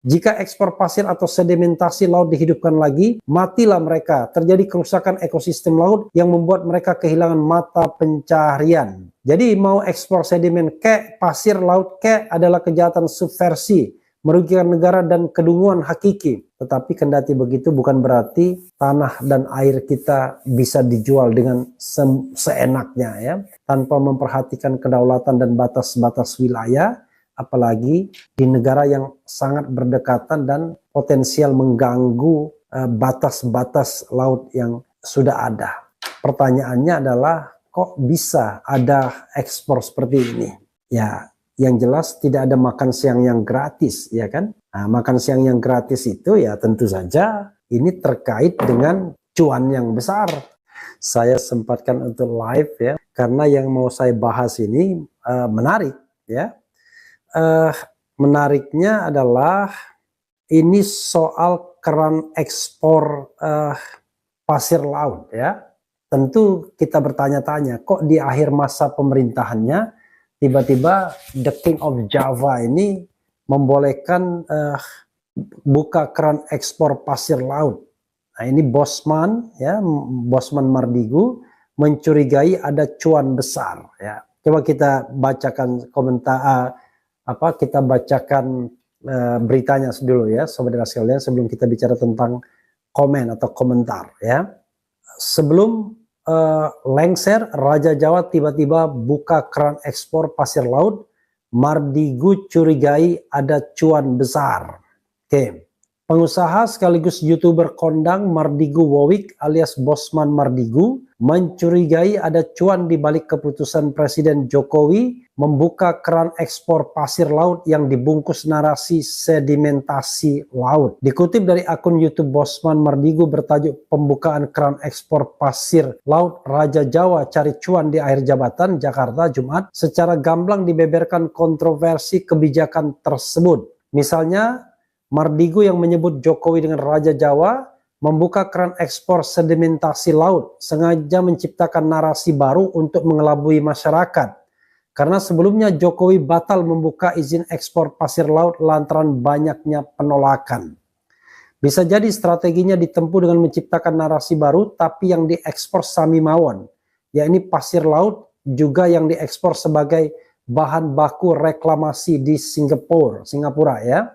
Jika ekspor pasir atau sedimentasi laut dihidupkan lagi, matilah mereka. Terjadi kerusakan ekosistem laut yang membuat mereka kehilangan mata pencaharian. Jadi mau ekspor sedimen ke pasir laut ke adalah kejahatan subversi, merugikan negara dan kedunguan hakiki. Tetapi kendati begitu bukan berarti tanah dan air kita bisa dijual dengan seenaknya ya, tanpa memperhatikan kedaulatan dan batas-batas wilayah, apalagi di negara yang sangat berdekatan dan potensial mengganggu batas-batas laut yang sudah ada. Pertanyaannya adalah kok bisa ada ekspor seperti ini? Ya, yang jelas tidak ada makan siang yang gratis, ya kan? Nah, makan siang yang gratis itu ya tentu saja ini terkait dengan cuan yang besar. Saya sempatkan untuk live ya, karena yang mau saya bahas ini menarik ya. Menariknya adalah ini soal keran ekspor pasir laut ya. Tentu kita bertanya-tanya, kok di akhir masa pemerintahannya tiba-tiba the King of Java ini membolehkan buka keran ekspor pasir laut. Nah, ini Bosman ya, Bosman Mardigu mencurigai ada cuan besar ya. Coba kita bacakan komentar kita bacakan beritanya dulu ya, saudara sekalian, sebelum kita bicara tentang komen atau komentar ya. Sebelum lengser, Raja Jawa tiba-tiba buka keran ekspor pasir laut. Mardigu curigai ada cuan besar. Oke. Pengusaha sekaligus YouTuber kondang Mardigu Wowik alias Bosman Mardigu mencurigai ada cuan di balik keputusan Presiden Jokowi membuka keran ekspor pasir laut yang dibungkus narasi sedimentasi laut. Dikutip dari akun YouTube Bosman Mardigu bertajuk "Pembukaan Keran Ekspor Pasir Laut Raja Jawa Cari Cuan di Akhir Jabatan Jakarta Jumat", secara gamblang dibeberkan kontroversi kebijakan tersebut. Misalnya, Mardigu yang menyebut Jokowi dengan Raja Jawa membuka keran ekspor sedimentasi laut sengaja menciptakan narasi baru untuk mengelabui masyarakat. Karena sebelumnya Jokowi batal membuka izin ekspor pasir laut lantaran banyaknya penolakan. Bisa jadi strateginya ditempuh dengan menciptakan narasi baru, tapi yang diekspor sami mawon, yakni pasir laut, juga yang diekspor sebagai bahan baku reklamasi di Singapura ya.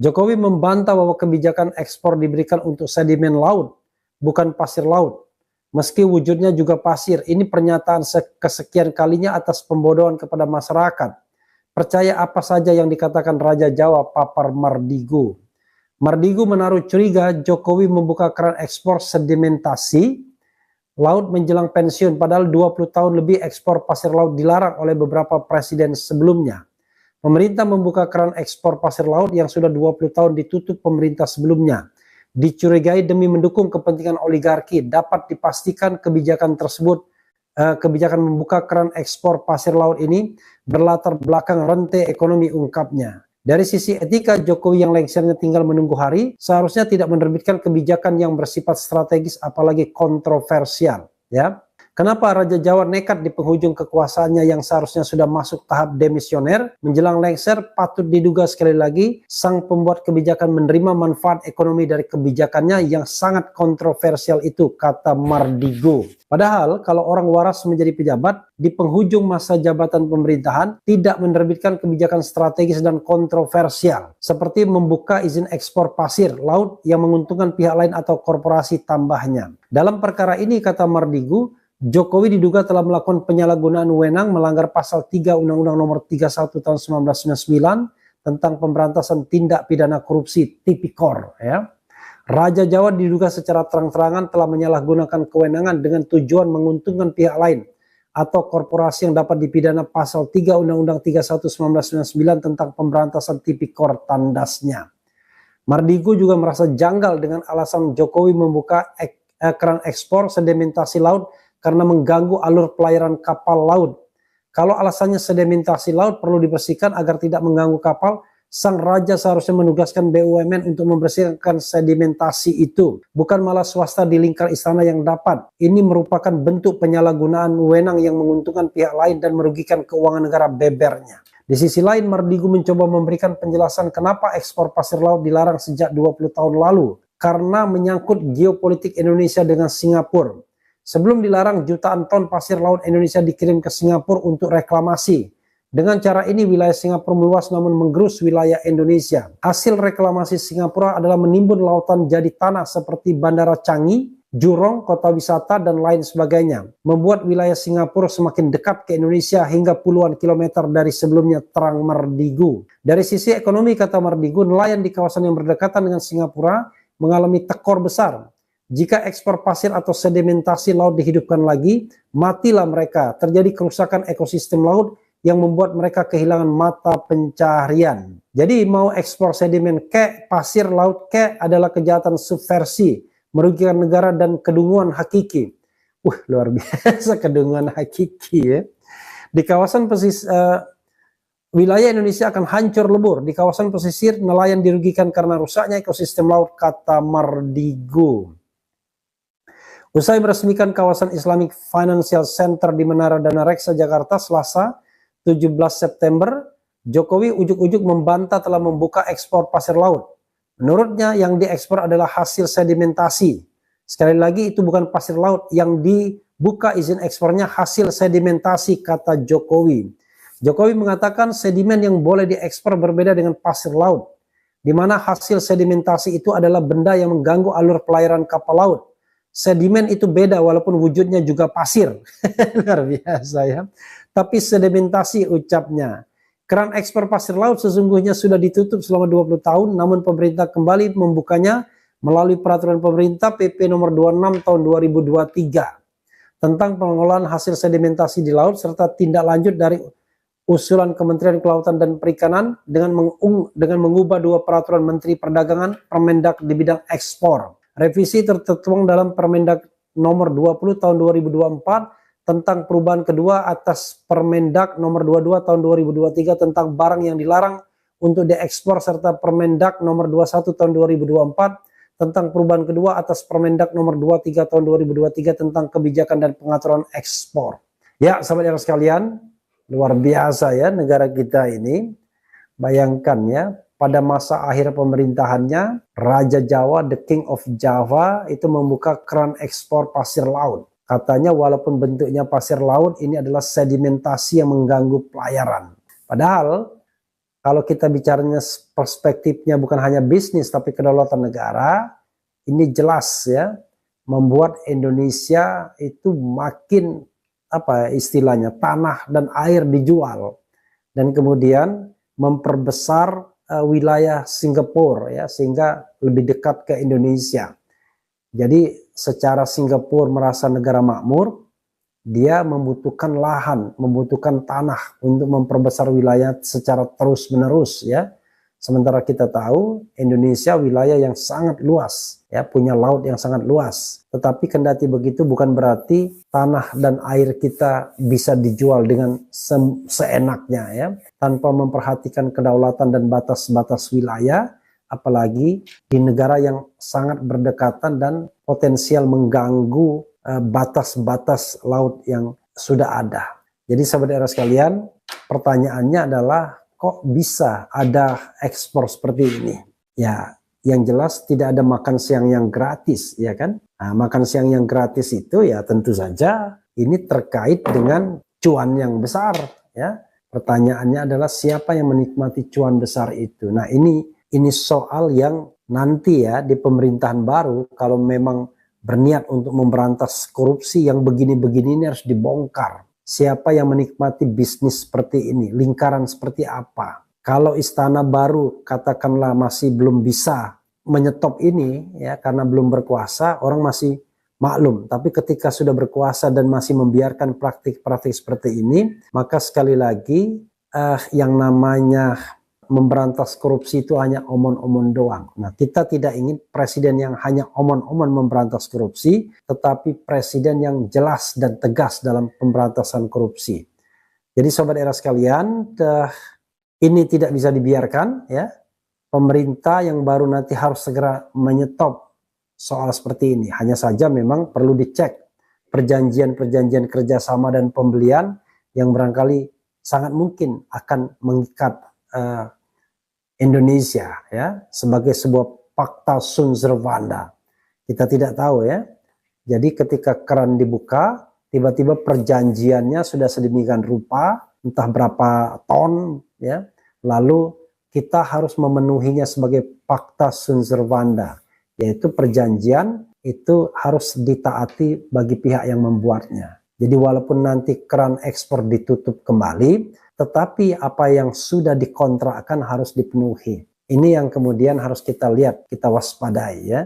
Jokowi membantah bahwa kebijakan ekspor diberikan untuk sedimen laut, bukan pasir laut. Meski wujudnya juga pasir, ini pernyataan kesekian kalinya atas pembodohan kepada masyarakat. Percaya apa saja yang dikatakan Raja Jawa, papar Mardigu. Mardigu menaruh curiga Jokowi membuka keran ekspor sedimentasi laut menjelang pensiun, padahal 20 tahun lebih ekspor pasir laut dilarang oleh beberapa presiden sebelumnya. Pemerintah membuka keran ekspor pasir laut yang sudah 20 tahun ditutup pemerintah sebelumnya. Dicurigai demi mendukung kepentingan oligarki. Dapat dipastikan kebijakan tersebut, kebijakan membuka keran ekspor pasir laut ini berlatar belakang rente ekonomi, ungkapnya. Dari sisi etika, Jokowi yang lengsernya tinggal menunggu hari, seharusnya tidak menerbitkan kebijakan yang bersifat strategis apalagi kontroversial. Ya. Kenapa Raja Jawa nekat di penghujung kekuasaannya yang seharusnya sudah masuk tahap demisioner? Menjelang lengser, patut diduga sekali lagi sang pembuat kebijakan menerima manfaat ekonomi dari kebijakannya yang sangat kontroversial itu, kata Mardigu. Padahal kalau orang waras menjadi pejabat di penghujung masa jabatan pemerintahan tidak menerbitkan kebijakan strategis dan kontroversial seperti membuka izin ekspor pasir laut yang menguntungkan pihak lain atau korporasi tambahnya. Dalam perkara ini, kata Mardigu, Jokowi diduga telah melakukan penyalahgunaan wewenang melanggar pasal 3 Undang-Undang Nomor 31 Tahun 1999 tentang pemberantasan tindak pidana korupsi Tipikor ya. Raja Jawa diduga secara terang-terangan telah menyalahgunakan kewenangan dengan tujuan menguntungkan pihak lain atau korporasi yang dapat dipidana pasal 3 Undang-Undang 31 1999 tentang pemberantasan Tipikor, tandasnya. Mardigu juga merasa janggal dengan alasan Jokowi membuka keran ekspor sedimentasi laut karena mengganggu alur pelayaran kapal laut. Kalau alasannya sedimentasi laut perlu dibersihkan agar tidak mengganggu kapal, sang raja seharusnya menugaskan BUMN untuk membersihkan sedimentasi itu, bukan malah swasta di lingkar istana yang dapat. Ini merupakan bentuk penyalahgunaan wewenang yang menguntungkan pihak lain dan merugikan keuangan negara, bebernya. Di sisi lain, Mardigu mencoba memberikan penjelasan kenapa ekspor pasir laut dilarang sejak 20 tahun lalu, karena menyangkut geopolitik Indonesia dengan Singapura. Sebelum dilarang, jutaan ton pasir laut Indonesia dikirim ke Singapura untuk reklamasi. Dengan cara ini, wilayah Singapura meluas namun menggerus wilayah Indonesia. Hasil reklamasi Singapura adalah menimbun lautan jadi tanah seperti Bandara Changi, Jurong, kota wisata, dan lain sebagainya. Membuat wilayah Singapura semakin dekat ke Indonesia hingga puluhan kilometer dari sebelumnya, terang Mardigu. Dari sisi ekonomi, kata Mardigu, nelayan di kawasan yang berdekatan dengan Singapura mengalami tekor besar. Jika ekspor pasir atau sedimentasi laut dihidupkan lagi, matilah mereka. Terjadi kerusakan ekosistem laut yang membuat mereka kehilangan mata pencaharian. Jadi mau ekspor sedimen pasir laut adalah kejahatan subversi, merugikan negara dan kedunguan hakiki. Luar biasa kedunguan hakiki ya. Di kawasan pesisir, wilayah Indonesia akan hancur lebur. Di kawasan pesisir, nelayan dirugikan karena rusaknya ekosistem laut, kata Mardigu. Usai meresmikan kawasan Islamic Financial Center di Menara Dana Reksa, Jakarta, Selasa 17 September, Jokowi ujuk-ujuk membantah telah membuka ekspor pasir laut. Menurutnya yang diekspor adalah hasil sedimentasi. Sekali lagi, itu bukan pasir laut, yang dibuka izin ekspornya hasil sedimentasi, kata Jokowi. Jokowi mengatakan sedimen yang boleh diekspor berbeda dengan pasir laut, di mana hasil sedimentasi itu adalah benda yang mengganggu alur pelayaran kapal laut. Sedimen itu beda walaupun wujudnya juga pasir. Luar biasa ya. Tapi sedimentasi, ucapnya. Keran ekspor pasir laut sesungguhnya sudah ditutup selama 20 tahun, namun pemerintah kembali membukanya melalui peraturan pemerintah PP nomor 26 tahun 2023 tentang pengelolaan hasil sedimentasi di laut serta tindak lanjut dari usulan Kementerian Kelautan dan Perikanan dengan mengubah dua peraturan Menteri Perdagangan Permendak di bidang ekspor. Revisi tertuang dalam Permendak nomor 20 tahun 2024 tentang perubahan kedua atas Permendak nomor 22 tahun 2023 tentang barang yang dilarang untuk diekspor serta Permendak nomor 21 tahun 2024 tentang perubahan kedua atas Permendak nomor 23 tahun 2023 tentang kebijakan dan pengaturan ekspor. Ya, sahabat sekalian, luar biasa ya negara kita ini. Bayangkan ya, pada masa akhir pemerintahannya, Raja Jawa, the King of Java, itu membuka keran ekspor pasir laut. Katanya walaupun bentuknya pasir laut, ini adalah sedimentasi yang mengganggu pelayaran. Padahal kalau kita bicaranya perspektifnya bukan hanya bisnis tapi kedaulatan negara, ini jelas ya membuat Indonesia itu makin istilahnya tanah dan air dijual, dan kemudian memperbesar wilayah Singapura ya sehingga lebih dekat ke Indonesia. Jadi secara Singapura merasa negara makmur, dia membutuhkan lahan, membutuhkan tanah untuk memperbesar wilayah secara terus-menerus ya. Sementara kita tahu Indonesia wilayah yang sangat luas ya, punya laut yang sangat luas. Tetapi kendati begitu bukan berarti tanah dan air kita bisa dijual dengan seenaknya ya, tanpa memperhatikan kedaulatan dan batas-batas wilayah. Apalagi di negara yang sangat berdekatan dan potensial mengganggu batas-batas laut yang sudah ada. Jadi sahabat daerah sekalian, pertanyaannya adalah kok bisa ada ekspor seperti ini? Ya, yang jelas tidak ada makan siang yang gratis, ya kan? Nah, makan siang yang gratis itu ya tentu saja ini terkait dengan cuan yang besar, ya. Pertanyaannya adalah siapa yang menikmati cuan besar itu? Nah, ini soal yang nanti ya di pemerintahan baru kalau memang berniat untuk memberantas korupsi yang begini-begini ini harus dibongkar. Siapa yang menikmati bisnis seperti ini? Lingkaran seperti apa? Kalau istana baru katakanlah masih belum bisa menyetop ini ya karena belum berkuasa, orang masih maklum. Tapi ketika sudah berkuasa dan masih membiarkan praktik-praktik seperti ini, maka sekali lagi yang namanya memberantas korupsi itu hanya omon-omon doang. Nah, kita tidak ingin presiden yang hanya omon-omon memberantas korupsi, tetapi presiden yang jelas dan tegas dalam pemberantasan korupsi. Jadi sobat era sekalian, ini tidak bisa dibiarkan ya. Pemerintah yang baru nanti harus segera menyetop soal seperti ini. Hanya saja memang perlu dicek perjanjian-perjanjian kerjasama dan pembelian yang barangkali sangat mungkin akan mengikat Indonesia ya sebagai sebuah fakta Sunzerwanda. Kita tidak tahu ya. Jadi ketika keran dibuka, tiba-tiba perjanjiannya sudah sedemikian rupa, entah berapa ton ya. Lalu kita harus memenuhinya sebagai fakta Sunzerwanda, yaitu perjanjian itu harus ditaati bagi pihak yang membuatnya. Jadi walaupun nanti keran ekspor ditutup kembali, tetapi apa yang sudah dikontrakkan harus dipenuhi. Ini yang kemudian harus kita lihat, kita waspadai ya.